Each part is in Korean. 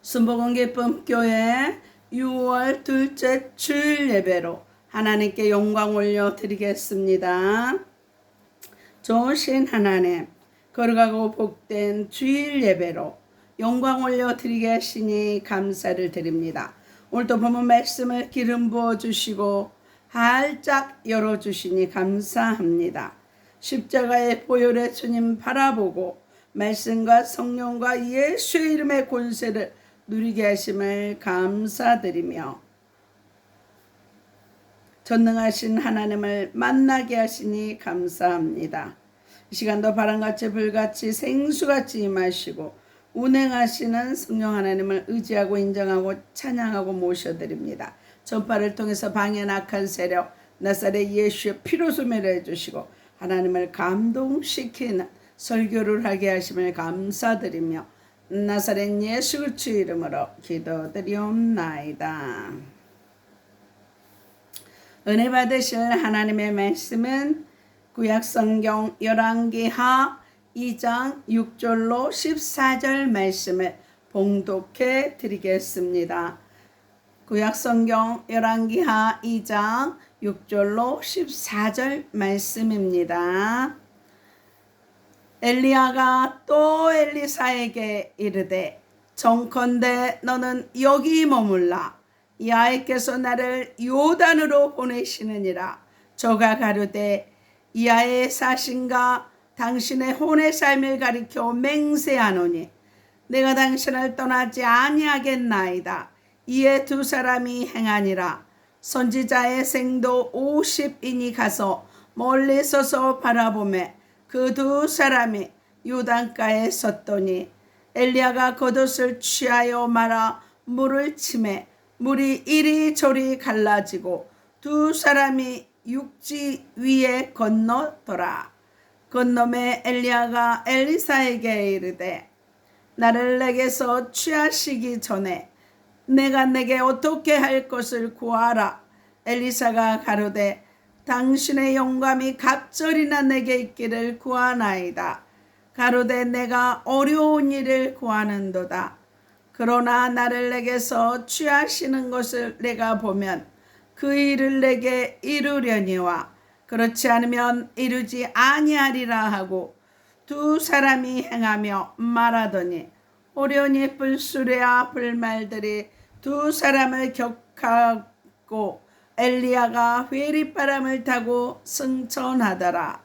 순복음 기쁨 교회 6월 둘째 주일 예배로 하나님께 영광 올려 드리겠습니다. 좋으신 하나님, 거룩하고 복된 주일 예배로 영광 올려 드리겠으니 감사를 드립니다. 오늘도 본문 말씀을 기름 부어 주시고 활짝 열어주시니 감사합니다. 십자가의 보혈의 주님 바라보고 말씀과 성령과 예수의 이름의 권세를 누리게 하심을 감사드리며 전능하신 하나님을 만나게 하시니 감사합니다. 이 시간도 바람같이 불같이 생수같이 임하시고 운행하시는 성령 하나님을 의지하고 인정하고 찬양하고 모셔드립니다. 전파를 통해서 방해한 악한 세력 나사렛 예수의 피로 소멸해 주시고 하나님을 감동시키는 설교를 하게 하심을 감사드리며 나사렛 예수 그리스도의 이름으로 기도드리옵나이다. 은혜 받으실 하나님의 말씀은 구약성경 열왕기하 2장 6절로 14절 말씀을 봉독해 드리겠습니다. 구약성경 열왕기하 2장 6절로 14절 말씀입니다. 엘리야가 또 엘리사에게 이르되 정컨대 너는 여기 머물라. 야훼께서 나를 요단으로 보내시느니라. 저가 가로되 야훼의 사신과 당신의 혼의 삶을 가리켜 맹세하노니 내가 당신을 떠나지 아니하겠나이다. 이에 두 사람이 행하니라. 선지자의 생도 50인이 가서 멀리 서서 바라보매 그 두 사람이 요단가에 섰더니 엘리야가 겉옷을 취하여 말아 물을 치매 물이 이리저리 갈라지고 두 사람이 육지 위에 건너더라. 건너매 엘리야가 엘리사에게 이르되 나를 내게서 취하시기 전에 내가 내게 어떻게 할 것을 구하라. 엘리사가 가로되 당신의 영감이 갑절이나 내게 있기를 구하나이다. 가로되 내가 어려운 일을 구하는도다. 그러나 나를 내게서 취하시는 것을 내가 보면 그 일을 내게 이루려니와 그렇지 않으면 이루지 아니하리라 하고 두 사람이 행하며 말하더니 호련히 불수레와 불말들이 두 사람을 격하고 엘리야가 회리바람을 타고 승천하더라.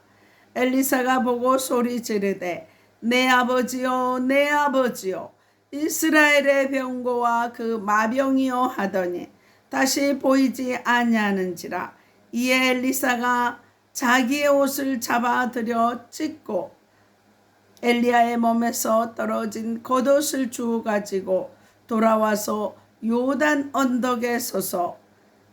엘리사가 보고 소리 지르되 내 아버지요 내 아버지요 이스라엘의 병고와 그 마병이요 하더니 다시 보이지 아니하는지라. 이에 엘리사가 자기의 옷을 잡아들여 찢고 엘리야의 몸에서 떨어진 겉옷을 주워 가지고 돌아와서 요단 언덕에 서서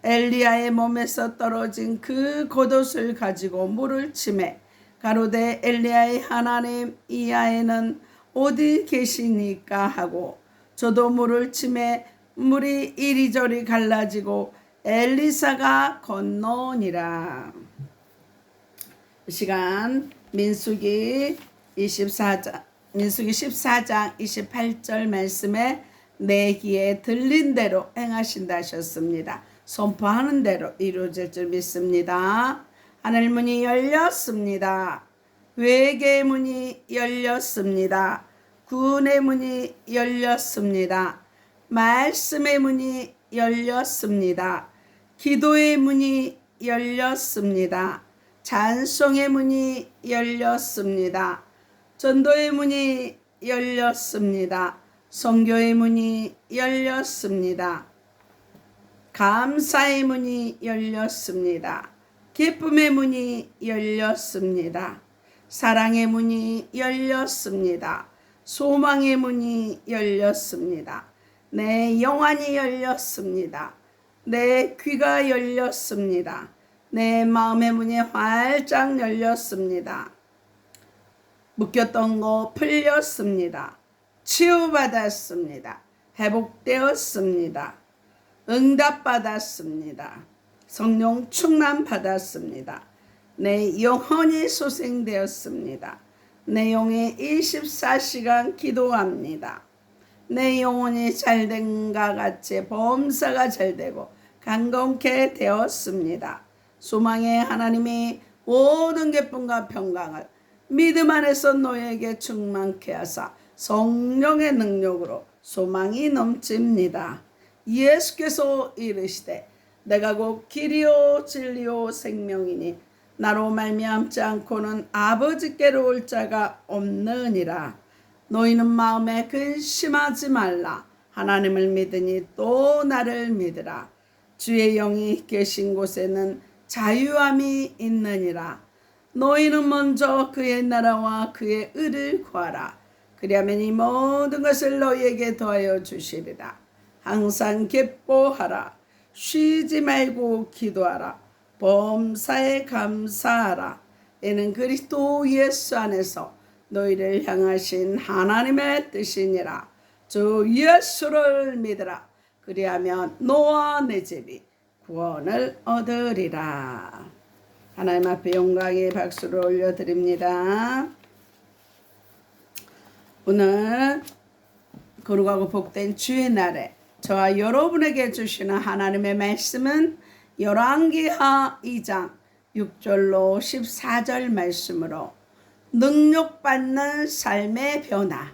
엘리야의 몸에서 떨어진 그 겉옷을 가지고 물을 치매 가로되 엘리야의 하나님 이하에는 어디 계시니까 하고 저도 물을 치매 물이 이리저리 갈라지고 엘리사가 건너니라. 이 시간 민수기 14장 28절 말씀에 내 귀에 들린 대로 행하신다 하셨습니다. 선포하는 대로 이루어질 줄 믿습니다. 하늘 문이 열렸습니다. 회개의 문이 열렸습니다. 구원의 문이 열렸습니다. 말씀의 문이 열렸습니다. 기도의 문이 열렸습니다. 찬송의 문이 열렸습니다. 전도의 문이 열렸습니다. 선교의 문이 열렸습니다. 감사의 문이 열렸습니다. 기쁨의 문이 열렸습니다. 사랑의 문이 열렸습니다. 소망의 문이 열렸습니다. 내 영안이 열렸습니다. 내 귀가 열렸습니다. 내 마음의 문이 활짝 열렸습니다. 묶였던 거 풀렸습니다. 치유받았습니다. 회복되었습니다. 응답받았습니다. 성령 충만 받았습니다. 내 영혼이 소생되었습니다. 내 영이 24시간 기도합니다. 내 영혼이 잘된과 같이 범사가 잘되고 강건케 되었습니다. 소망의 하나님이 모든 기쁨과 평강을 믿음 안에서 너에게 충만케 하사 성령의 능력으로 소망이 넘칩니다. 예수께서 이르시되 내가 곧 길이요 진리요 생명이니 나로 말미암지 않고는 아버지께로 올 자가 없느니라. 너희는 마음에 근심하지 말라. 하나님을 믿으니 또 나를 믿으라. 주의 영이 계신 곳에는 자유함이 있느니라. 너희는 먼저 그의 나라와 그의 의를 구하라. 그리하면 이 모든 것을 너희에게 더하여 주시리라. 항상 기뻐하라. 쉬지 말고 기도하라. 범사에 감사하라. 이는 그리스도 예수 안에서 너희를 향하신 하나님의 뜻이니라. 주 예수를 믿으라. 그리하면 너와 내 집이 구원을 얻으리라. 하나님 앞에 영광의 박수를 올려드립니다. 오늘 거룩하고 복된 주의 날에 저와 여러분에게 주시는 하나님의 말씀은 열왕기하 2장 6절로 14절 말씀으로 능력받는 삶의 변화,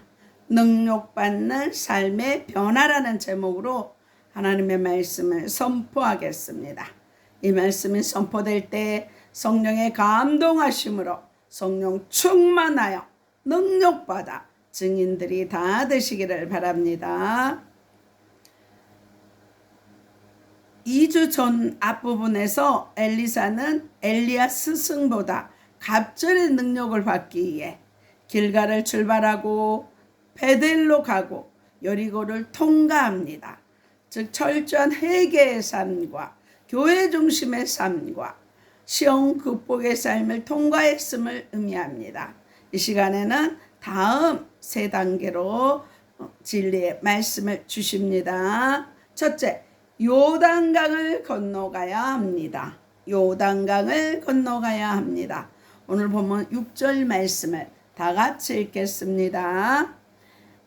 능력받는 삶의 변화라는 제목으로 하나님의 말씀을 선포하겠습니다. 이 말씀이 선포될 때 성령의 감동하심으로 성령 충만하여 능력받아 증인들이 다 되시기를 바랍니다. 2주 전 앞부분에서 엘리사는 엘리야 스승보다 갑절의 능력을 받기 위해 길가를 출발하고 베델로 가고 여리고를 통과합니다. 즉 철저한 회개의 삶과 교회 중심의 삶과 시험 극복의 삶을 통과했음을 의미합니다. 이 시간에는 다음 세 단계로 진리의 말씀을 주십니다. 첫째, 요단강을 건너가야 합니다. 요단강을 건너가야 합니다. 오늘 보면 6절 말씀을 다 같이 읽겠습니다.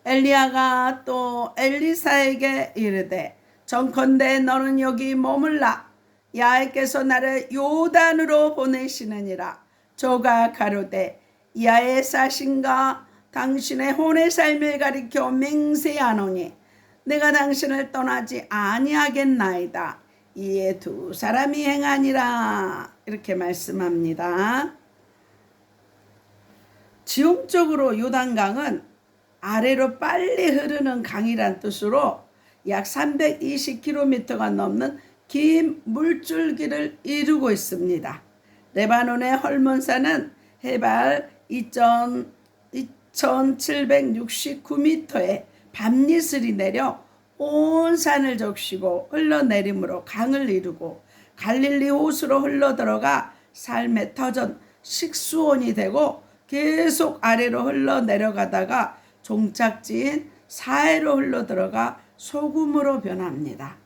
엘리야가 또 엘리사에게 이르되 정컨대 너는 여기 머물라. 야훼께서 나를 요단으로 보내시느니라. 저가 가로되 야훼 사신과 당신의 혼의 삶을 가리켜 맹세하노니 내가 당신을 떠나지 아니하겠나이다. 이에 두 사람이 행하니라. 이렇게 말씀합니다. 지형적으로 요단강은 아래로 빨리 흐르는 강이란 뜻으로 약 320km가 넘는 긴 물줄기를 이루고 있습니다. 레바논의 헐몬산은 해발 2769m에 밤이슬이 내려 온 산을 적시고 흘러내림으로 강을 이루고 갈릴리 호수로 흘러들어가 삶의 터전 식수원이 되고 계속 아래로 흘러내려가다가 종착지인 사해로 흘러들어가 소금으로 변합니다.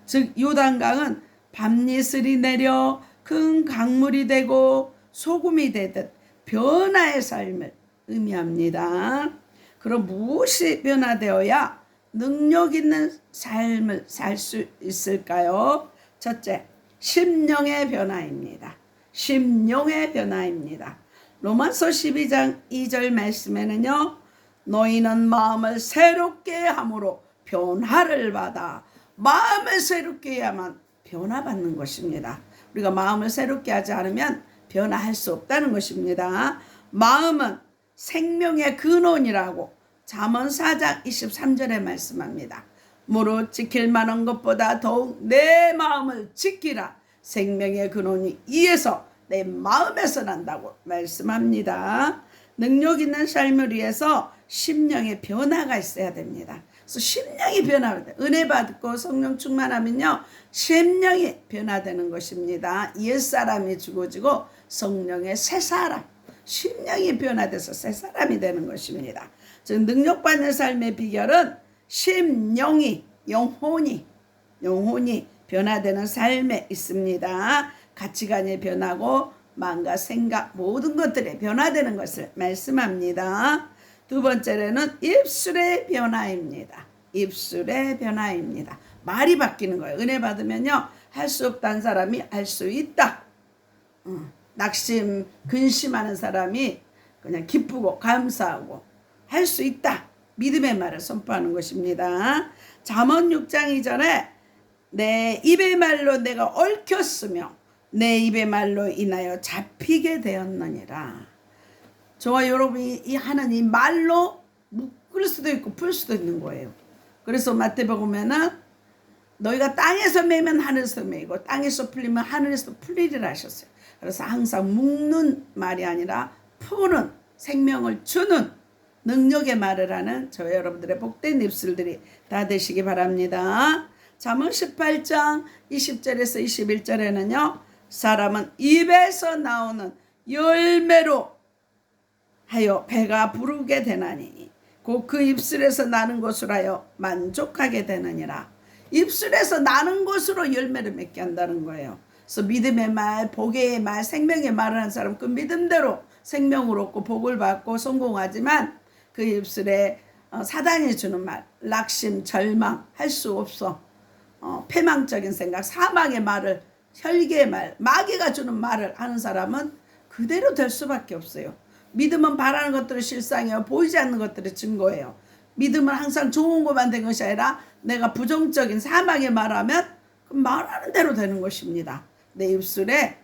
즉 요단강은 밤이슬이 내려 큰 강물이 되고 소금이 되듯 변화의 삶을 의미합니다. 그럼 무엇이 변화되어야 능력 있는 삶을 살 수 있을까요? 첫째, 심령의 변화입니다. 심령의 변화입니다. 로마서 12장 2절 말씀에는요, 너희는 마음을 새롭게 함으로 변화를 받아. 마음을 새롭게 해야만 변화받는 것입니다. 우리가 마음을 새롭게 하지 않으면 변화할 수 없다는 것입니다. 마음은 생명의 근원이라고 잠언 4장 23절에 말씀합니다. 무릇 지킬 만한 것보다 더욱 내 마음을 지키라. 생명의 근원이 이에서 내 마음에서 난다고 말씀합니다. 능력 있는 삶을 위해서 심령의 변화가 있어야 됩니다. 그래서 심령이 변화돼. 은혜 받고 성령 충만하면요, 심령이 변화되는 것입니다. 옛사람이 죽어지고 성령의 새 사람, 심령이 변화돼서 새 사람이 되는 것입니다. 즉 능력받는 삶의 비결은 심령이, 영혼이 변화되는 삶에 있습니다. 가치관이 변하고 마음과 생각 모든 것들이 변화되는 것을 말씀합니다. 두 번째는 입술의 변화입니다. 입술의 변화입니다. 말이 바뀌는 거예요. 은혜 받으면요, 할 수 없다는 사람이 할 수 있다. 낙심, 근심하는 사람이 그냥 기쁘고 감사하고 할 수 있다. 믿음의 말을 선포하는 것입니다. 잠언 6장 2절에 내 입의 말로 내가 얽혔으며 내 입의 말로 인하여 잡히게 되었느니라. 저와 여러분이 이 하나님 말로 묶을 수도 있고 풀 수도 있는 거예요. 그래서 마태복음에는 너희가 땅에서 매면 하늘에서 매이고 땅에서 풀리면 하늘에서 풀리리라 하셨어요. 그래서 항상 묶는 말이 아니라 푸는, 생명을 주는 능력의 말을 하는 저와 여러분들의 복된 입술들이 다 되시기 바랍니다. 잠언 18장 20절에서 21절에는요. 사람은 입에서 나오는 열매로 하여 배가 부르게 되나니 곧 그 입술에서 나는 것으로 하여 만족하게 되느니라. 입술에서 나는 것으로 열매를 맺게 한다는 거예요. 그래서 믿음의 말, 복의 말, 생명의 말을 하는 사람 그 믿음대로 생명을 얻고 복을 받고 성공하지만 그 입술에 사단이 주는 말, 낙심, 절망, 할 수 없어, 패망적인 생각, 사망의 말을, 혈기의 말, 마귀가 주는 말을 하는 사람은 그대로 될 수밖에 없어요. 믿음은 바라는 것들은 실상이에요. 보이지 않는 것들은 증거예요. 믿음은 항상 좋은 것만 된 것이 아니라 내가 부정적인 사망의 말하면 그 말하는 대로 되는 것입니다. 내 입술에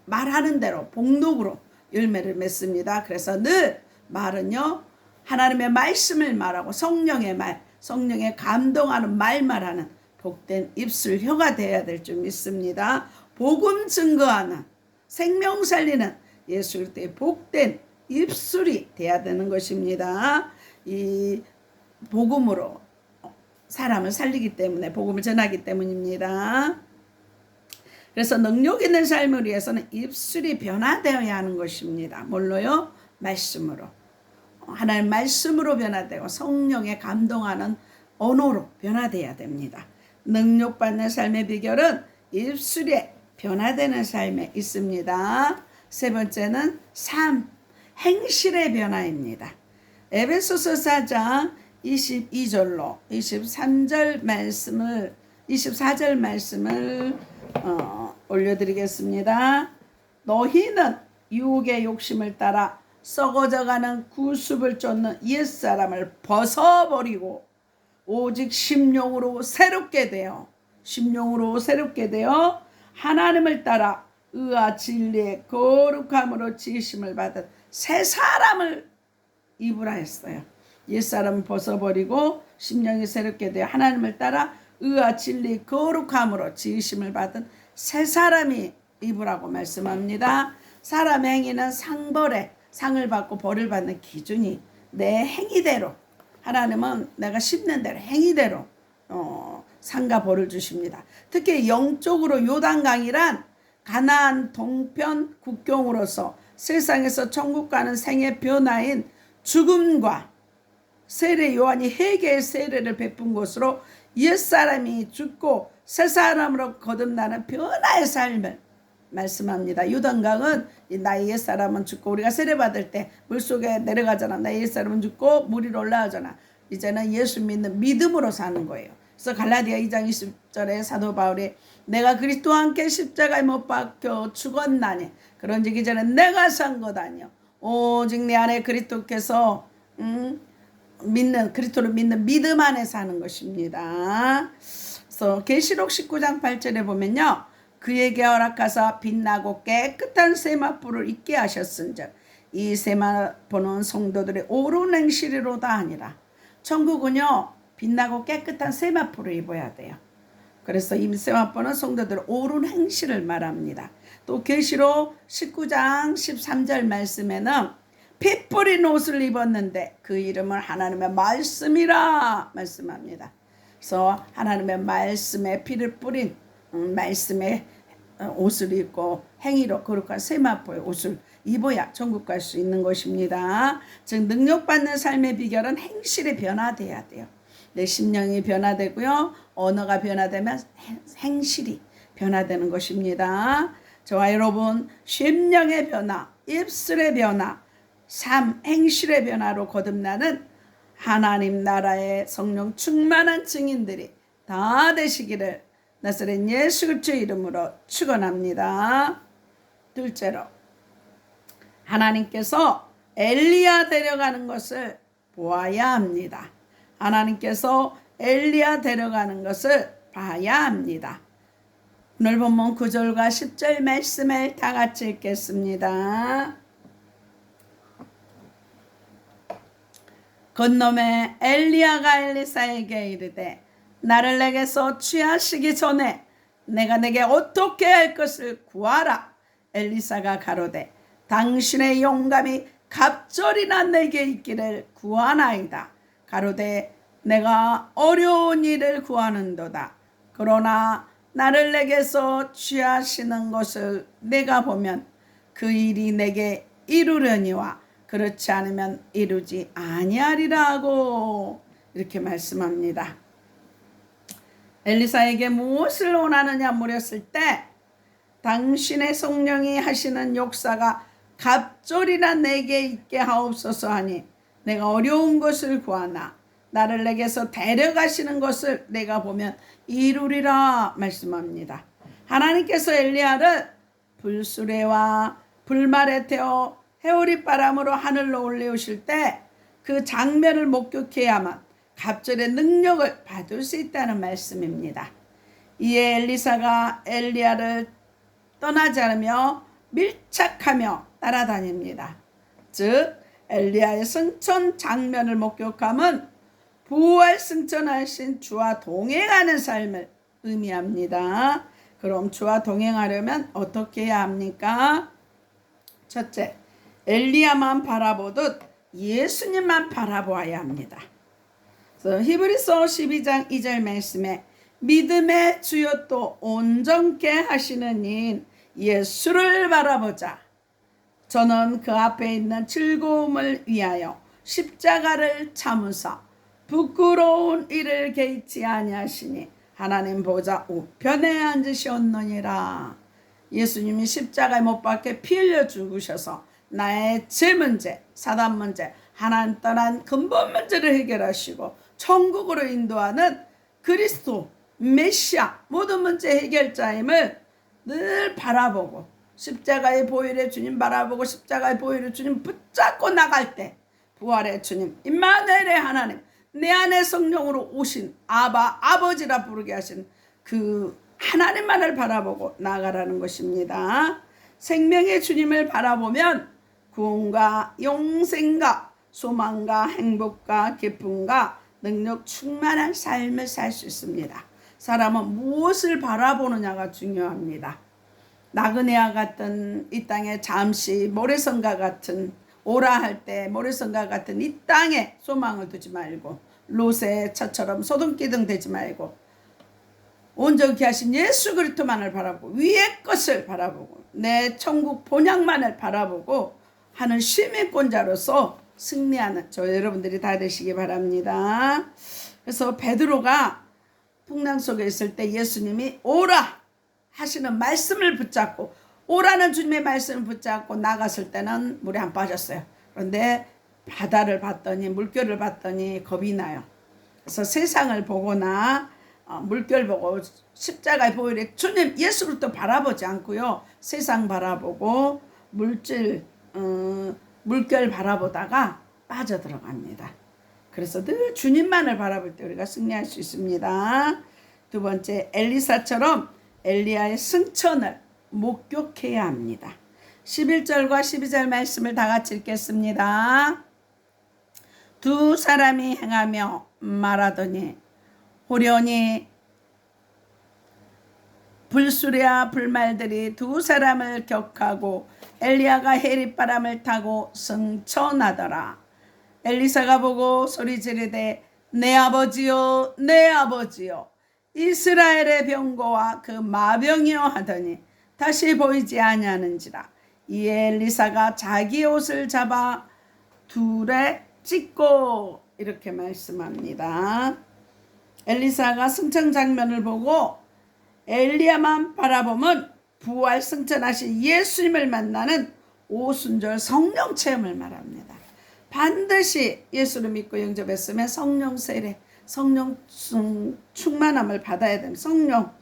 말하는 대로 복록으로 열매를 맺습니다. 그래서 늘 말은요, 하나님의 말씀을 말하고 성령의 말, 성령의 감동하는 말만 하는 복된 입술 혀가 되어야 될 줄 믿습니다. 복음 증거하는, 생명 살리는 예수 그리스도의 복된 입술이 되어야 되는 것입니다. 이 복음으로 사람을 살리기 때문에, 복음을 전하기 때문입니다. 그래서 능력 있는 삶을 위해서는 입술이 변화되어야 하는 것입니다. 뭘로요? 말씀으로. 하나님 말씀으로 변화되고 성령에 감동하는 언어로 변화되어야 됩니다. 능력받는 삶의 비결은 입술에 변화되는 삶에 있습니다. 세 번째는 삶, 행실의 변화입니다. 에베소서 4장 22절로 24절 말씀을 올려드리겠습니다. 너희는 유혹의 욕심을 따라 썩어져가는 구습을 쫓는 옛사람을 벗어버리고 오직 심령으로 새롭게 되어 하나님을 따라 의와 진리의 거룩함으로 지으심을 받은 새 사람을 입으라 했어요. 옛사람을 벗어버리고 심령이 새롭게 되어 하나님을 따라 의와 진리 거룩함으로 지으심을 받은 새 사람이 입으라고 말씀합니다. 사람의 행위는 상벌에 상을 받고 벌을 받는 기준이 내 행위대로, 하나님은 내가 심는 대로 행위대로 상과 벌을 주십니다. 특히 영적으로 요단강이란 가나안 동편 국경으로서 세상에서 천국 가는 생의 변화인 죽음과 세례 요한이 회개의 세례를 베푼 곳으로 옛사람이 죽고 새 사람으로 거듭나는 변화의 삶을 말씀합니다. 요단강은 나의 옛사람은 죽고, 우리가 세례받을 때 물속에 내려가잖아. 나의 옛사람은 죽고 물 위로 올라오잖아. 이제는 예수 믿는 믿음으로 사는 거예요. 그래서 갈라디아 2장 20절에 사도 바울이 내가 그리스도와 함께 십자가에 못 박혀 죽었나니 그런즉 이제는 내가 산 것 아니요 오직 내 안에 그리스도께서 그리스도를 믿는 믿음 안에 사는 것입니다. 그래서 계시록 19장 8절에 보면요, 그에게 허락하사 빛나고 깨끗한 세마포를 입게 하셨은즉 이 세마포는 성도들의 옳은 행실이로다 하니라. 천국은요, 빛나고 깨끗한 세마포를 입어야 돼요. 그래서 이 세마포는 성도들의 옳은 행실을 말합니다. 또 계시록 19장 13절 말씀에는 피 뿌린 옷을 입었는데 그 이름은 하나님의 말씀이라 말씀합니다. 그래서 하나님의 말씀에 피를 뿌린 말씀의 옷을 입고 행위로 거룩한 세마포의 옷을 입어야 천국 갈 수 있는 것입니다. 즉 능력받는 삶의 비결은 행실이 변화돼야 돼요. 내 심령이 변화되고요, 언어가 변화되면 행실이 변화되는 것입니다. 저와 여러분, 심령의 변화, 입술의 변화, 삶, 행실의 변화로 거듭나는 하나님 나라의 성령 충만한 증인들이 다 되시기를 나사렛 예수 그리스도의 이름으로 축원합니다. 둘째로, 하나님께서 엘리야 데려가는 것을 보아야 합니다. 하나님께서 엘리야 데려가는 것을 봐야 합니다. 오늘 본문 9절과 10절 말씀을 다 같이 읽겠습니다. 건너매 엘리야가 엘리사에게 이르되 나를 내게서 취하시기 전에 내가 내게 어떻게 할 것을 구하라. 엘리사가 가로되 당신의 영감이 갑절이나 내게 있기를 구하나이다. 가로되 내가 어려운 일을 구하는도다. 그러나 나를 내게서 취하시는 것을 내가 보면 그 일이 내게 이루려니와 그렇지 않으면 이루지 아니하리라 하고 이렇게 말씀합니다. 엘리사에게 무엇을 원하느냐 물었을 때 당신의 성령이 하시는 역사가 갑절이나 내게 있게 하옵소서 하니 내가 어려운 것을 구하나 나를 내게서 데려가시는 것을 내가 보면 이루리라 말씀합니다. 하나님께서 엘리야를 불수레와 불말에 태워 해오리바람으로 하늘로 올리우실 때 그 장면을 목격해야만 갑절의 능력을 받을 수 있다는 말씀입니다. 이에 엘리사가 엘리야를 떠나지 않으며 밀착하며 따라다닙니다. 즉 엘리야의 승천 장면을 목격함은 부활 승천하신 주와 동행하는 삶을 의미합니다. 그럼 주와 동행하려면 어떻게 해야 합니까? 첫째, 엘리야만 바라보듯 예수님만 바라보아야 합니다. 그래서 히브리서 12장 2절 말씀에 믿음의 주요 또 온전케 하시는 이인 예수를 바라보자. 저는 그 앞에 있는 즐거움을 위하여 십자가를 참으사 부끄러운 일을 개의치 아니하시니 하나님 보좌 우편에 앉으셨느니라. 예수님이 십자가에 못 박혀 피 흘려 죽으셔서 나의 죄 문제, 사단 문제, 하나님 떠난 근본 문제를 해결하시고 천국으로 인도하는 그리스도 메시아 모든 문제 해결자임을 늘 바라보고 십자가의 보혈의 주님 바라보고 십자가의 보혈의 주님 붙잡고 나갈 때 부활의 주님 임마누엘의 하나님 내 안에 성령으로 오신 아버지라 부르게 하신 그 하나님만을 바라보고 나아가라는 것입니다. 생명의 주님을 바라보면 구원과 영생과 소망과 행복과 기쁨과 능력 충만한 삶을 살 수 있습니다. 사람은 무엇을 바라보느냐가 중요합니다. 나그네와 같은 이 땅에 잠시 모래성과 같은 오라 할 때 모래성과 같은 이 땅에 소망을 두지 말고 롯의 처처럼 소돔기둥 되지 말고 온전히 하신 예수 그리스도만을 바라보고 위의 것을 바라보고 내 천국 본향만을 바라보고 하는 시민권자로서 승리하는 저 여러분들이 다 되시기 바랍니다. 그래서 베드로가 풍랑 속에 있을 때 예수님이 오라 하시는 말씀을 붙잡고 오라는 주님의 말씀을 붙잡고 나갔을 때는 물에 안 빠졌어요. 그런데 바다를 봤더니 물결을 봤더니 겁이 나요. 그래서 세상을 보거나 물결 보고 십자가의 보혈의 주님 예수 그리스도 바라보지 않고요. 세상 바라보고 물결 바라보다가 빠져들어갑니다. 그래서 늘 주님만을 바라볼 때 우리가 승리할 수 있습니다. 두 번째, 엘리사처럼 엘리야의 승천을 목격해야 합니다. 11절과 12절 말씀을 다 같이 읽겠습니다. 두 사람이 행하며 말하더니 호련히 불수레와 불말들이 두 사람을 격하고 엘리야가 해릿바람을 타고 승천하더라. 엘리사가 보고 소리 지르되 내 아버지요 내 아버지요 이스라엘의 병거와 그 마병이요 하더니 다시 보이지 아니하는지라. 이에 엘리사가 자기 옷을 잡아 둘에 찢고 이렇게 말씀합니다. 엘리사가 승천 장면을 보고 엘리야만 바라보면 부활 승천하신 예수님을 만나는 오순절 성령 체험을 말합니다. 반드시 예수를 믿고 영접했으면 성령 세례, 성령 충만함을 받아야 됩니다. 성령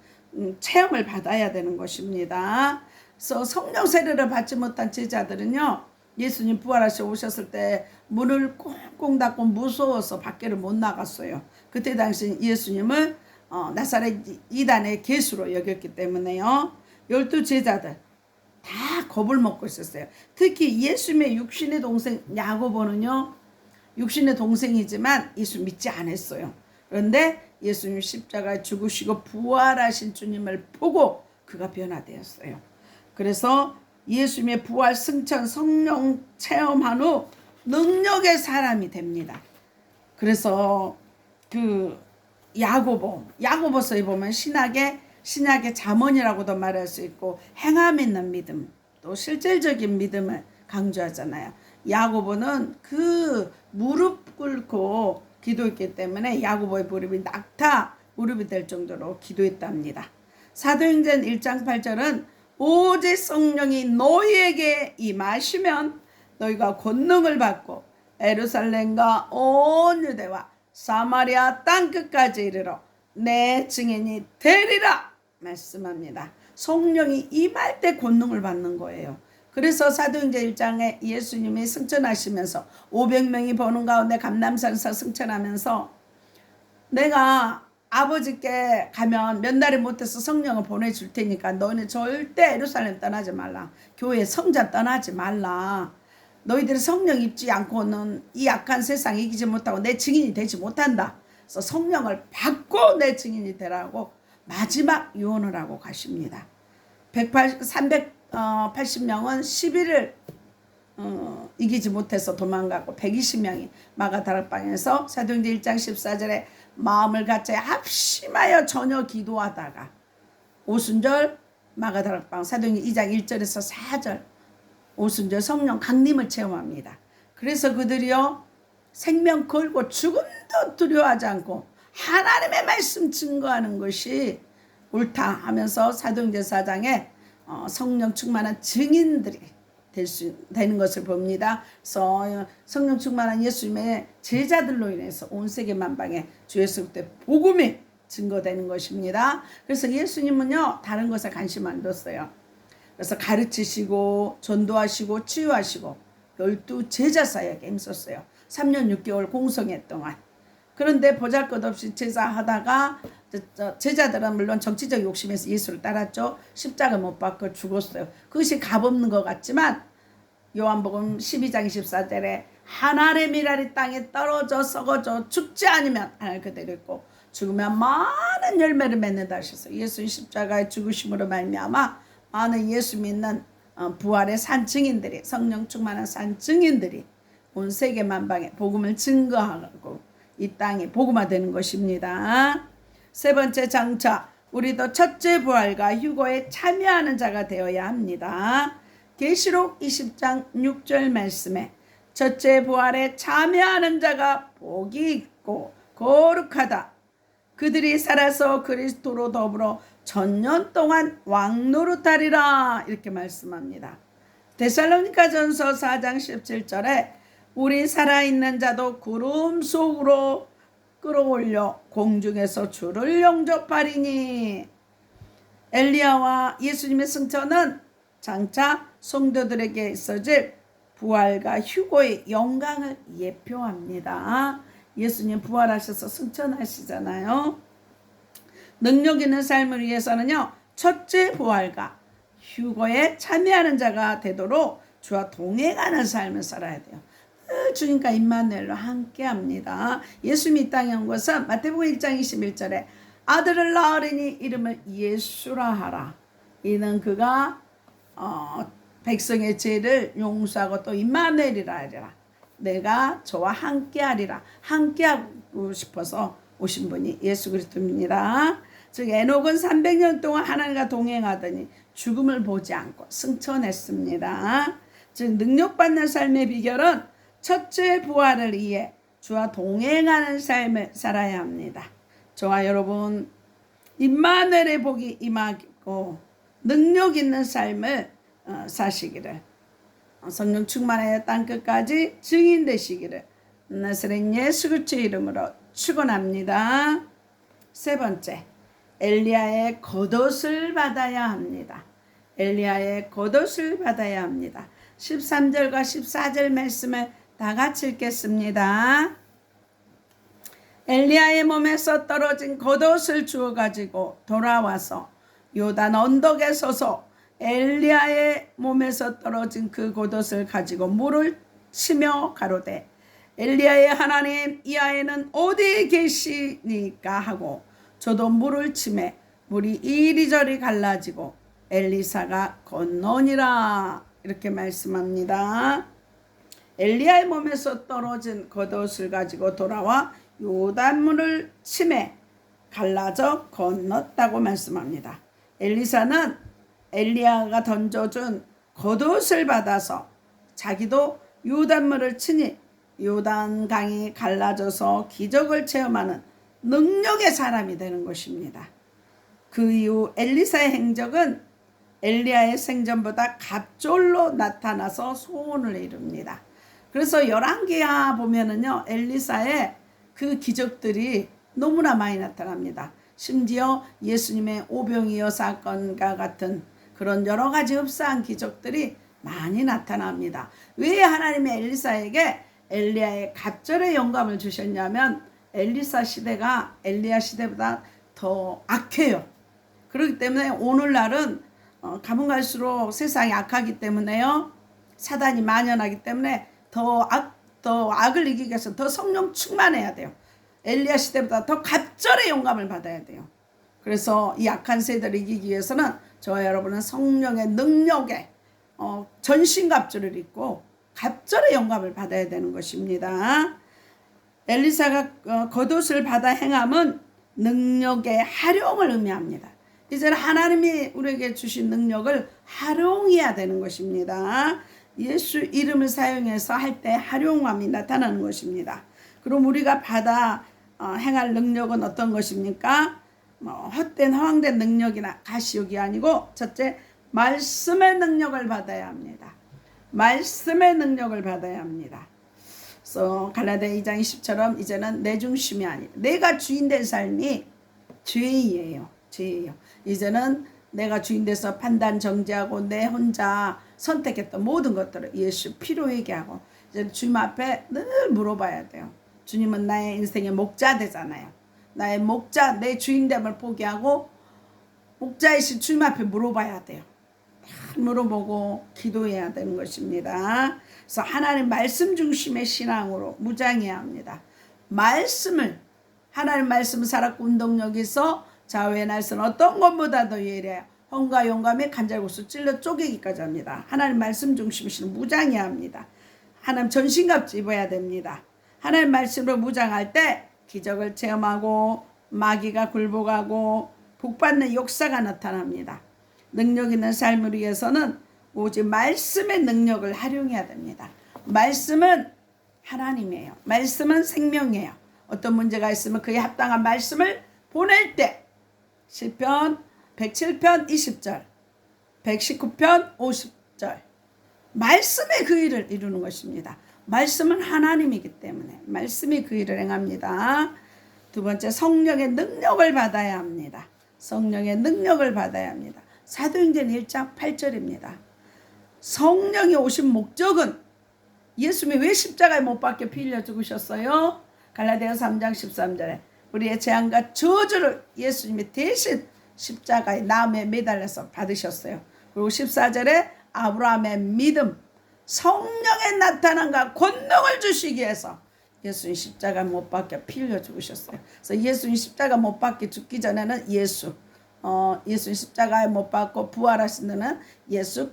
체험을 받아야 되는 것입니다. 그래서 성령 세례를 받지 못한 제자들은요, 예수님 부활하셔 오셨을 때 문을 꽁꽁 닫고 무서워서 밖에를 못 나갔어요. 그때 당시 예수님을 나사렛 이단의 계수로 여겼기 때문에요. 12 제자들 다 겁을 먹고 있었어요. 특히 예수님의 육신의 동생 야고보는요, 육신의 동생이지만 예수 믿지 않았어요. 그런데 예수님 십자가에 죽으시고 부활하신 주님을 보고 그가 변화되었어요. 그래서 예수님의 부활, 승천, 성령 체험한 후 능력의 사람이 됩니다. 그래서 그 야고보서에 보면 신약의 잠언이라고도 말할 수 있고 행함 있는 믿음, 또 실질적인 믿음을 강조하잖아요. 야고보는 그 무릎 꿇고 기도했기 때문에 야고보의 무릎이 낙타 무릎이 될 정도로 기도했답니다. 사도행전 1장 8절은 오직 성령이 너희에게 임하시면 너희가 권능을 받고 예루살렘과 온 유대와 사마리아 땅끝까지 이르러 내 증인이 되리라 말씀합니다. 성령이 임할 때 권능을 받는 거예요. 그래서 사도행전 1장에 예수님이 승천하시면서 500명이 보는 가운데 감람산에서 승천하면서 내가 아버지께 가면 몇 날이 못해서 성령을 보내줄 테니까 너는 절대 예루살렘 떠나지 말라. 교회 성전 떠나지 말라. 너희들이 성령 입지 않고는 이 악한 세상 이기지 못하고 내 증인이 되지 못한다. 그래서 성령을 받고 내 증인이 되라고 마지막 유언을 하고 가십니다. 380명은 10일을 이기지 못해서 도망가고 120명이 마가다락방에서 사도행전 1장 14절에 마음을 같이 합심하여 전혀 기도하다가 오순절 마가다락방 사도행전 2장 1절에서 4절 오순절 성령 강림을 체험합니다. 그래서 그들이요 생명 걸고 죽음도 두려워하지 않고 하나님의 말씀 증거하는 것이 옳다 하면서 사도행전 4장에 성령 충만한 증인들이 되는 것을 봅니다. 그래서 성령 충만한 예수님의 제자들로 인해서 온 세계 만방에 주 예수 그리스도의 복음이 증거되는 것입니다. 그래서 예수님은요 다른 것에 관심 안 뒀어요. 그래서 가르치시고 전도하시고 치유하시고 12 제자 사역에 힘썼어요. 3년 6개월 공성회 동안. 그런데 보잘것없이 제자하다가 제자들은 물론 정치적 욕심에서 예수를 따랐죠. 십자가 못 박고 죽었어요. 그것이 값없는 것 같지만 요한복음 12장 24절에 하나의 미랄이 땅에 떨어져 썩어져 죽지 않으면 하늘 그대로 있고 죽으면 많은 열매를 맺는다 하셔서 예수의 십자가의 죽으심으로 말미암아 많은 예수 믿는 부활의 산증인들이 성령 충만한 산증인들이 온 세계 만방에 복음을 증거하고 이 땅이 복음화되는 것입니다. 세 번째 장차 우리도 첫째 부활과 휴거에 참여하는 자가 되어야 합니다. 계시록 20장 6절 말씀에 첫째 부활에 참여하는 자가 복이 있고 거룩하다. 그들이 살아서 그리스도로 더불어 천년 동안 왕노릇하리라 이렇게 말씀합니다. 데살로니가전서 4장 17절에 우리 살아있는 자도 구름 속으로 끌어올려 공중에서 주를 영접하리니. 엘리야와 예수님의 승천은 장차 성도들에게 있어질 부활과 휴거의 영광을 예표합니다. 예수님 부활하셔서 승천하시잖아요. 능력 있는 삶을 위해서는요 첫째 부활과 휴거에 참여하는 자가 되도록 주와 동행하는 삶을 살아야 돼요. 주님과 임마누엘로 함께합니다. 예수님이 이 땅에 온 것은 마태복음 1장 21절에 아들을 낳으리니 이름을 예수라 하라. 이는 그가 백성의 죄를 용서하고 또 임마누엘이라 하리라. 내가 저와 함께하리라. 함께하고 싶어서 오신 분이 예수 그리스도입니다. 즉 에녹은 300년 동안 하나님과 동행하더니 죽음을 보지 않고 승천했습니다. 즉 능력받는 삶의 비결은 첫째 부활을 위해 주와 동행하는 삶을 살아야 합니다. 저와 여러분 임마누엘의 복이 임하고 능력 있는 삶을 사시기를 성령 충만하여 땅끝까지 증인 되시기를 나사렛 예수 그리스도의 이름으로 축원합니다. 세 번째, 엘리야의 겉옷을 받아야 합니다. 엘리야의 겉옷을 받아야 합니다. 13절과 14절 말씀을 다 같이 읽겠습니다. 엘리야의 몸에서 떨어진 겉옷을 주워 가지고 돌아와서 요단 언덕에 서서 엘리야의 몸에서 떨어진 그 겉옷을 가지고 물을 치며 가로되 엘리야의 하나님, 이 아이는 어디에 계시니까 하고 저도 물을 치매 물이 이리저리 갈라지고 엘리사가 건너니라. 이렇게 말씀합니다. 엘리야의 몸에서 떨어진 겉옷을 가지고 돌아와 요단물을 치매 갈라져 건넜다고 말씀합니다. 엘리사는 엘리야가 던져준 겉옷을 받아서 자기도 요단물을 치니 요단강이 갈라져서 기적을 체험하는 능력의 사람이 되는 것입니다. 그 이후 엘리사의 행적은 엘리야의 생전보다 갑절로 나타나서 소원을 이룹니다. 그래서 열왕기하 보면은요, 엘리사의 그 기적들이 너무나 많이 나타납니다. 심지어 예수님의 오병이어 사건과 같은 그런 여러 가지 흡사한 기적들이 많이 나타납니다. 왜 하나님이 엘리사에게 엘리야의 갑절의 영감을 주셨냐면 엘리사 시대가 엘리야 시대보다 더 악해요. 그렇기 때문에 오늘날은 가면 갈수록 세상이 악하기 때문에요. 사단이 만연하기 때문에 더 악을 이기기 위해서 더 성령 충만해야 돼요. 엘리야 시대보다 더 갑절의 영감을 받아야 돼요. 그래서 이 악한 세대를 이기기 위해서는 저와 여러분은 성령의 능력에 전신갑주를 입고 갑절의 영감을 받아야 되는 것입니다. 엘리사가 겉옷을 받아 행함은 능력의 활용을 의미합니다. 이제는 하나님이 우리에게 주신 능력을 활용해야 되는 것입니다. 예수 이름을 사용해서 할 때 활용함이 나타나는 것입니다. 그럼 우리가 받아 행할 능력은 어떤 것입니까? 헛된 허황된 능력이나 가시욕이 아니고 첫째, 말씀의 능력을 받아야 합니다. 말씀의 능력을 받아야 합니다. 그래서 갈라디아 2장 20처럼 이제는 내 중심이 아니라 내가 주인 된 삶이 죄예요. 이제는 내가 주인 돼서 판단 정지하고 내 혼자 선택했던 모든 것들을 예수 피로회개 하고 이제 주님 앞에 늘 물어봐야 돼요. 주님은 나의 인생의 목자 되잖아요. 나의 목자, 내 주인됨을 포기하고 목자이신 주님 앞에 물어봐야 돼요. 물어보고 기도해야 되는 것입니다. 그래서 하나님 말씀 중심의 신앙으로 무장해야 합니다. 하나님 말씀 살았고 운동력이 있어 좌우의 날선 어떤 것보다도 예리해요. 헌과 용감에 간절고수 찔러 쪼개기까지 합니다. 하나님 말씀 중심이신 무장해야 합니다. 하나님 전신갑주 입어야 됩니다. 하나님 말씀으로 무장할 때 기적을 체험하고 마귀가 굴복하고 복받는 역사가 나타납니다. 능력 있는 삶을 위해서는 오직 말씀의 능력을 활용해야 됩니다. 말씀은 하나님이에요. 말씀은 생명이에요. 어떤 문제가 있으면 그에 합당한 말씀을 보낼 때 시편 107편 20절 119편 50절 말씀의 그 일을 이루는 것입니다. 말씀은 하나님이기 때문에 말씀이 그 일을 행합니다. 두 번째, 성령의 능력을 받아야 합니다. 성령의 능력을 받아야 합니다. 사도행전 1장 8절입니다. 성령이 오신 목적은 예수님이 왜 십자가에 못 박혀 피 흘려 죽으셨어요? 갈라디아 3장 13절에 우리의 재앙과 저주를 예수님이 대신 십자가에 나무에 매달려서 받으셨어요. 그리고 14절에 아브라함의 믿음, 성령의 나타남과 권능을 주시기 위해서 예수님 십자가 못 박혀 피 흘려 죽으셨어요. 그래서 예수님 십자가 못 박혀 죽기 전에는 예수님 십자가에 못 박고 부활하신 데는 예수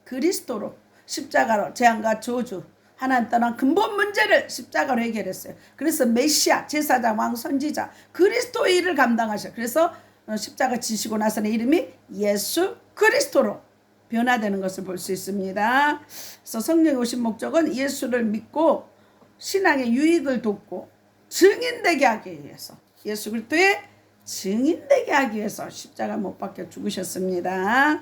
그리스도로 십자가로 재앙과 저주 하나님 떠난 근본 문제를 십자가로 해결했어요. 그래서 메시아, 제사장, 왕, 선지자 그리스도의 일을 감당하셔요. 그래서 십자가 지시고 나서는 이름이 예수 그리스도로 변화되는 것을 볼 수 있습니다. 그래서 성령이 오신 목적은 예수를 믿고 신앙의 유익을 돕고 증인되게 하기 위해서 예수 그리스도의 증인되게 하기 위해서 십자가 못 박혀 죽으셨습니다.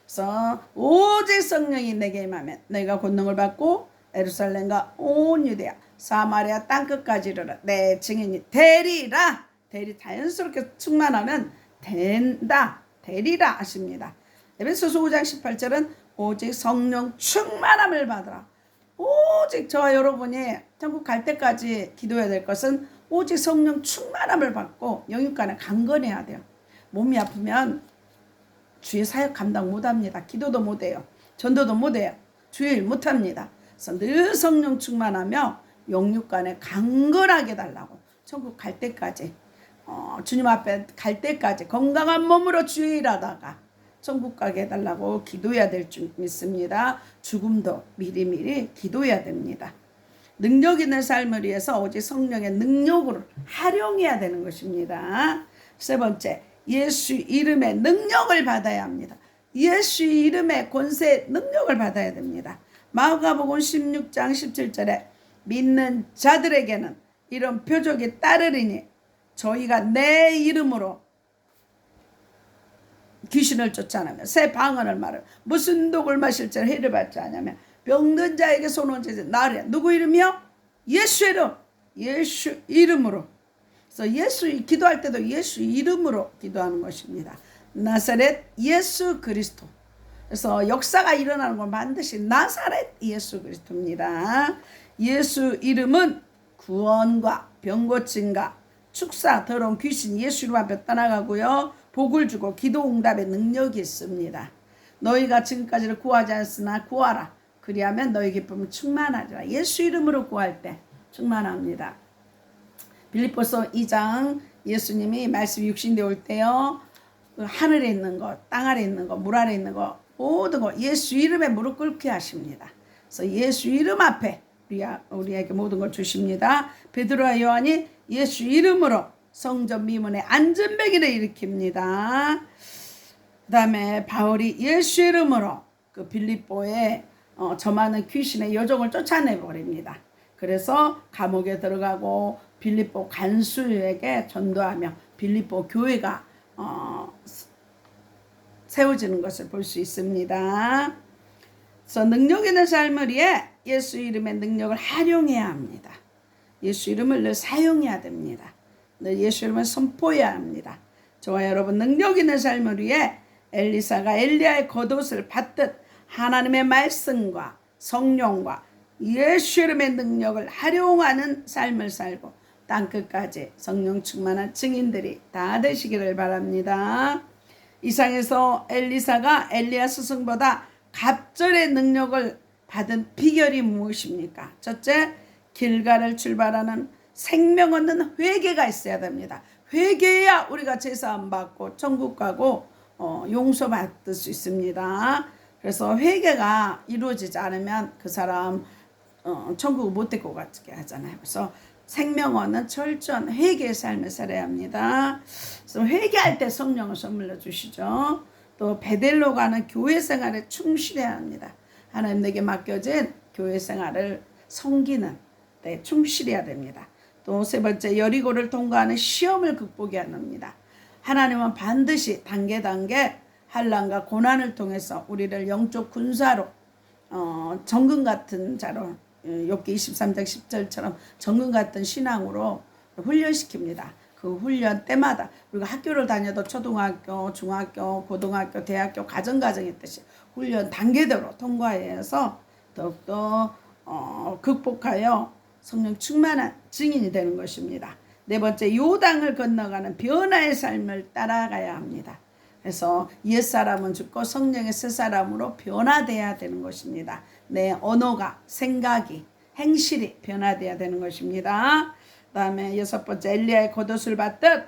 그래서 오직 성령이 내게 임하면 너희가 권능을 받고 예루살렘과 온 유대야 사마리아 땅끝까지 이르러 내 증인이 되리라. 되리 자연스럽게 충만하면 된다. 되리라 하십니다. 에베소서 5장 18절은 오직 성령 충만함을 받으라. 오직 저와 여러분이 천국 갈 때까지 기도해야 될 것은 오직 성령 충만함을 받고 영육간에 강건해야 돼요. 몸이 아프면 주의 사역 감당 못합니다. 기도도 못해요. 전도도 못해요. 주의 일 못합니다. 그래서 늘 성령 충만하며 영육간에 강건하게 달라고 천국 갈 때까지 주님 앞에 갈 때까지 건강한 몸으로 주의 일하다가 천국 가게 해달라고 기도해야 될 줄 믿습니다. 죽음도 미리미리 기도해야 됩니다. 능력 있는 삶을 위해서 오직 성령의 능력으로 활용해야 되는 것입니다. 세 번째, 예수 이름의 능력을 받아야 합니다. 예수 이름의 권세 능력을 받아야 됩니다. 마가복음 16장 17절에 믿는 자들에게는 이런 표적이 따르리니 저희가 내 이름으로 귀신을 쫓아내며 새 방언을 말하며 무슨 독을 마실 줄 해를 받지 않으며 병든 자에게 손 얹으지 나를 누구 이름이요? 예수 이름. 예수 이름으로. 그래서 예수 기도할 때도 예수 이름으로 기도하는 것입니다. 나사렛 예수 그리스도. 그래서 역사가 일어나는 건 반드시 나사렛 예수 그리스도입니다. 예수 이름은 구원과 병고침과 축사 더러운 귀신 예수 이름 앞에 떠나가고요. 복을 주고 기도 응답의 능력이 있습니다. 너희가 지금까지를 구하지 않았으나 구하라. 그리하면 너희 기쁨은 충만하리라. 예수 이름으로 구할 때 충만합니다. 빌립보서 2장 예수님이 말씀이 육신되어 올 때요. 하늘에 있는 것, 땅 아래 있는 것, 물 아래 있는 것 모든 것 예수 이름에 무릎 꿇게 하십니다. 그래서 예수 이름 앞에 우리에게 모든 걸 주십니다. 베드로와 요한이 예수 이름으로 성전 미문에 안전벨기를 일으킵니다. 그 다음에 바울이 예수 이름으로 그 빌립보에 저 많은 귀신의 여종을 쫓아내버립니다. 그래서 감옥에 들어가고 빌립보 간수에게 전도하며 빌립보 교회가 세워지는 것을 볼 수 있습니다. 그래서 능력 있는 삶을 위해 예수 이름의 능력을 활용해야 합니다. 예수 이름을 늘 사용해야 됩니다. 늘 예수 이름을 선포해야 합니다. 저와 여러분 능력 있는 삶을 위해 엘리사가 엘리야의 겉옷을 받듯 하나님의 말씀과 성령과 예수 이름의 능력을 활용하는 삶을 살고 땅끝까지 성령 충만한 증인들이 다 되시기를 바랍니다. 이상에서 엘리사가 엘리야 스승보다 갑절의 능력을 받은 비결이 무엇입니까? 첫째, 길가를 출발하는 생명 얻는 회개가 있어야 됩니다. 회개해야 우리가 제사함 받고 천국 가고 용서받을 수 있습니다. 그래서 회개가 이루어지지 않으면 그 사람 천국을 못 데리고 가게 하잖아요. 그래서 생명 얻는 철저한 회개의 삶을 살아야 합니다. 그래서 회개할 때 성령을 선물로 주시죠. 또 베델로 가는 교회 생활에 충실해야 합니다. 하나님 내게 맡겨진 교회 생활을 섬기는 데 충실해야 됩니다. 또 세 번째, 여리고를 통과하는 시험을 극복해야 합니다. 하나님은 반드시 단계 환난과 고난을 통해서 우리를 영적 군사로 정금 같은 자로 욥기 23장 10절처럼 정금 같은 신앙으로 훈련시킵니다. 그 훈련 때마다 우리가 학교를 다녀도 초등학교, 중학교, 고등학교, 대학교, 가정가정 있듯이 훈련 단계대로 통과해서 더욱더 극복하여 성령 충만한 증인이 되는 것입니다. 네 번째, 요당을 건너가는 변화의 삶을 따라가야 합니다. 그래서 옛사람은 죽고 성령의 새 사람으로 변화돼야 되는 것입니다. 내 언어가, 생각이, 행실이 변화돼야 되는 것입니다. 그 다음에 여섯 번째, 엘리야의 겉옷을 받듯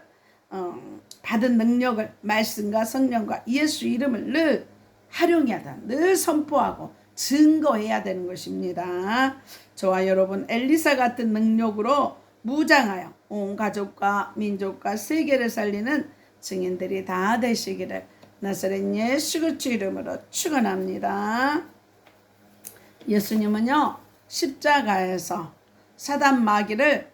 받은 능력을 말씀과 성령과 예수 이름을 늘 활용해야 한다. 늘 선포하고 증거해야 되는 것입니다. 저와 여러분 엘리사 같은 능력으로 무장하여 온 가족과 민족과 세계를 살리는 증인들이 다 되시기를 나사렛 예수 그리스도 이름으로 축원합니다. 예수님은요 십자가에서 사단 마귀를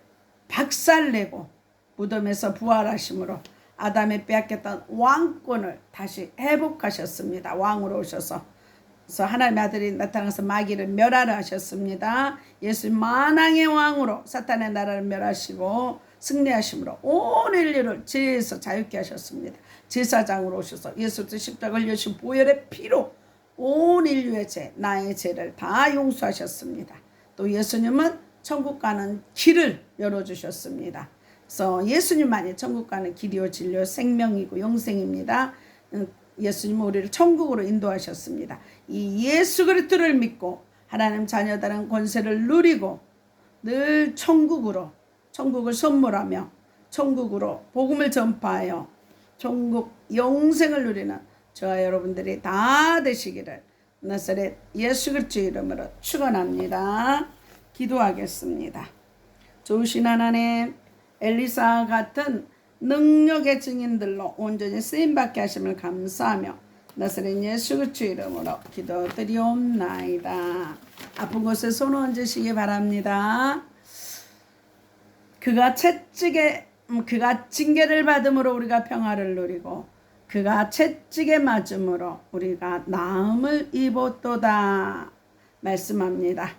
박살내고 무덤에서 부활하심으로 아담이 빼앗겼던 왕권을 다시 회복하셨습니다. 왕으로 오셔서. 그래서 하나님의 아들이 나타나서 마귀를 멸하라 하셨습니다. 예수님 만왕의 왕으로 사탄의 나라를 멸하시고 승리하심으로 온 인류를 죄에서 자유케 하셨습니다. 제사장으로 오셔서 예수도 십자가를 흘리신 보혈의 피로 온 인류의 죄, 나의 죄를 다 용서하셨습니다. 또 예수님은 천국 가는 길을 열어주셨습니다. 그래서 예수님만이 천국 가는 길이요 진리요 생명이고 영생입니다. 예수님은 우리를 천국으로 인도하셨습니다. 이 예수 그리스도를 믿고 하나님 자녀다라는 권세를 누리고 늘 천국을 선물하며 천국으로 복음을 전파하여 천국 영생을 누리는 저와 여러분들이 다 되시기를 나사렛 예수 그리스도 이름으로 축원합니다. 기도하겠습니다. 좋으신 하나님, 엘리사 같은 능력의 증인들로 온전히 쓰임받게 하심을 감사하며 나사렛 예수 그리스도 이름으로 기도드리옵나이다. 아픈 곳에 손 얹으시기 바랍니다. 그가 징계를 받음으로 우리가 평화를 누리고 그가 채찍에 맞음으로 우리가 나음을 입었도다 말씀합니다.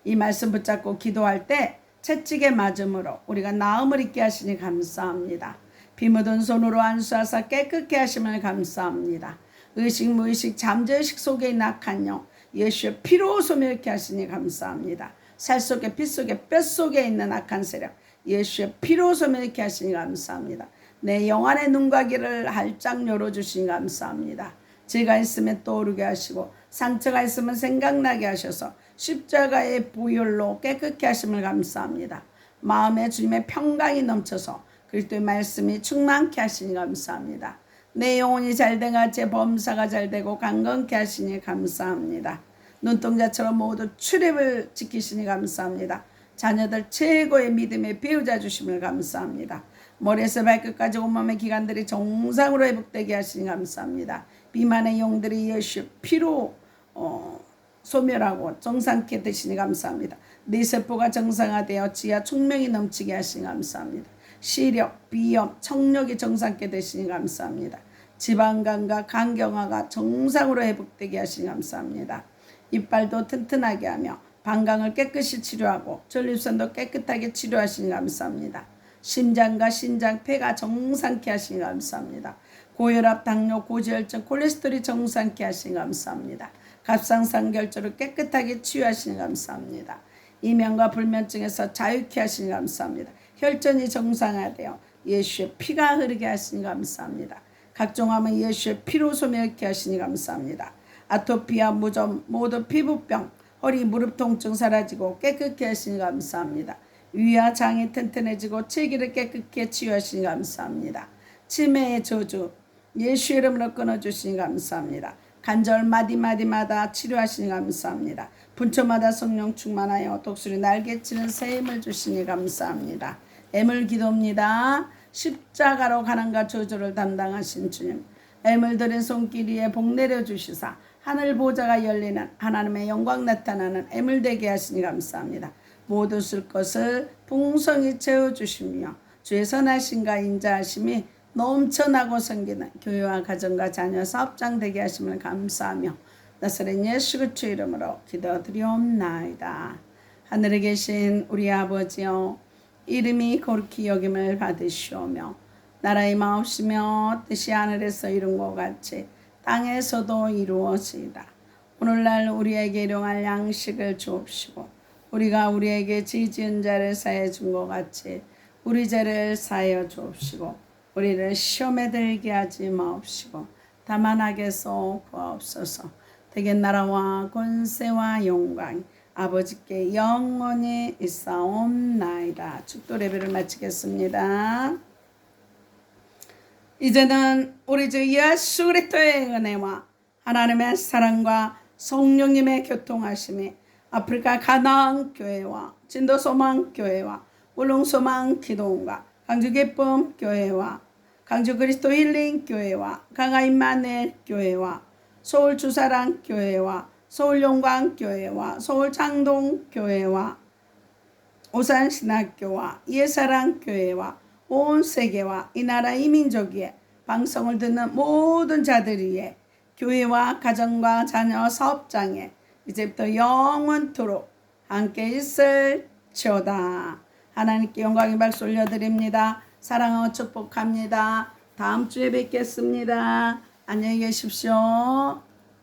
이 말씀 붙잡고 기도할 때 채찍에 맞음으로 우리가 나음을 입게 하시니 감사합니다. 피 묻은 손으로 안수하사 깨끗게 하심을 감사합니다. 의식 무의식 잠재의식 속에 있는 악한 영 예수의 피로 소멸케 하시니 감사합니다. 살 속에 피 속에 뼈 속에 있는 악한 세력 예수의 피로 소멸케 하시니 감사합니다. 내 영안의 눈과 귀를 활짝 열어주시니 감사합니다. 죄가 있으면 떠오르게 하시고 상처가 있으면 생각나게 하셔서 십자가의 보혈로 깨끗게 하심을 감사합니다. 마음에 주님의 평강이 넘쳐서 그리스도의 말씀이 충만케 하시니 감사합니다. 내 영혼이 잘되가 제 범사가 잘되고 강건케 하시니 감사합니다. 눈동자처럼 모두 출입을 지키시니 감사합니다. 자녀들 최고의 믿음의 배우자 주심을 감사합니다. 머리에서 발끝까지 온몸의 기관들이 정상으로 회복되게 하시니 감사합니다. 비만의 영들이 예수 피로 소멸하고 정상케 되시니 감사합니다. 뇌세포가 정상화되어 지하 총명이 넘치게 하시니 감사합니다. 시력, 비염, 청력이 정상케 되시니 감사합니다. 지방간과 간경화가 정상으로 회복되게 하시니 감사합니다. 이빨도 튼튼하게 하며 방광을 깨끗이 치료하고 전립선도 깨끗하게 치료하시니 감사합니다. 심장과 신장, 폐가 정상케 하시니 감사합니다. 고혈압, 당뇨, 고지혈증, 콜레스테롤이 정상케 하시니 감사합니다. 갑상선결절을 깨끗하게 치유하시니 감사합니다. 이면과 불면증에서 자유케 하시니 감사합니다. 혈전이 정상화되어 예수의 피가 흐르게 하시니 감사합니다. 각종 암은 예수의 피로 소멸케 하시니 감사합니다. 아토피와 무좀, 모두 피부병, 허리 무릎 통증 사라지고 깨끗게 하시니 감사합니다. 위와 장이 튼튼해지고 체기를 깨끗게 치유하시니 감사합니다. 치매의 저주 예수 이름으로 끊어주시니 감사합니다. 간절 마디마디마다 치료하시니 감사합니다. 분초마다 성령 충만하여 독수리 날개치는 새 힘을 주시니 감사합니다. 애물 기도입니다. 십자가로 가난과 저주를 담당하신 주님, 애물 들인 손길 위에 복 내려주시사 하늘 보좌가 열리는 하나님의 영광 나타나는 애물 되게 하시니 감사합니다. 모두 쓸 것을 풍성히 채워주시며 주의 선하심과 인자하심이 넘쳐나고 섬기는 교회와 가정과 자녀 사업장 되게 하심을 감사하며 나사렛 예수 그리스도 이름으로 기도드리옵나이다. 하늘에 계신 우리 아버지여, 이름이 거룩히 여김을 받으시오며 나라의 마옵시며 뜻이 하늘에서 이룬 것 같이 땅에서도 이루어지이다. 오늘날 우리에게 일용할 양식을 주옵시고 우리가 우리에게 죄 지은 자를 사해 준 것 같이 우리 죄를 사하여 주옵시고 우리를 시험에 들게 하지 마옵시고 다만 악에서 구하옵소서. 대개 나라와 권세와 영광 아버지께 영원히 있사옵나이다. 축도 예배를 마치겠습니다. 이제는 우리 주 예수 그리스도의 은혜와 하나님의 사랑과 성령님의 교통하심이 아프리카 가나안 교회와 진도 소망 교회와 울릉 소망 기도원과 강주 기쁨 교회와 강주 그리스도 힐링 교회와 강화 임마누엘 교회와 서울 주사랑 교회와 서울 용광 교회와 서울 창동 교회와 오산 신학교와 예사랑 교회와 온 세계와 이 나라 이 민족 위에 방송을 듣는 모든 자들 위에 교회와 가정과 자녀 사업장에 이제부터 영원토록 함께 있을지어다. 하나님께 영광의 박수 올려드립니다. 사랑하고 축복합니다. 다음 주에 뵙겠습니다. 안녕히 계십시오.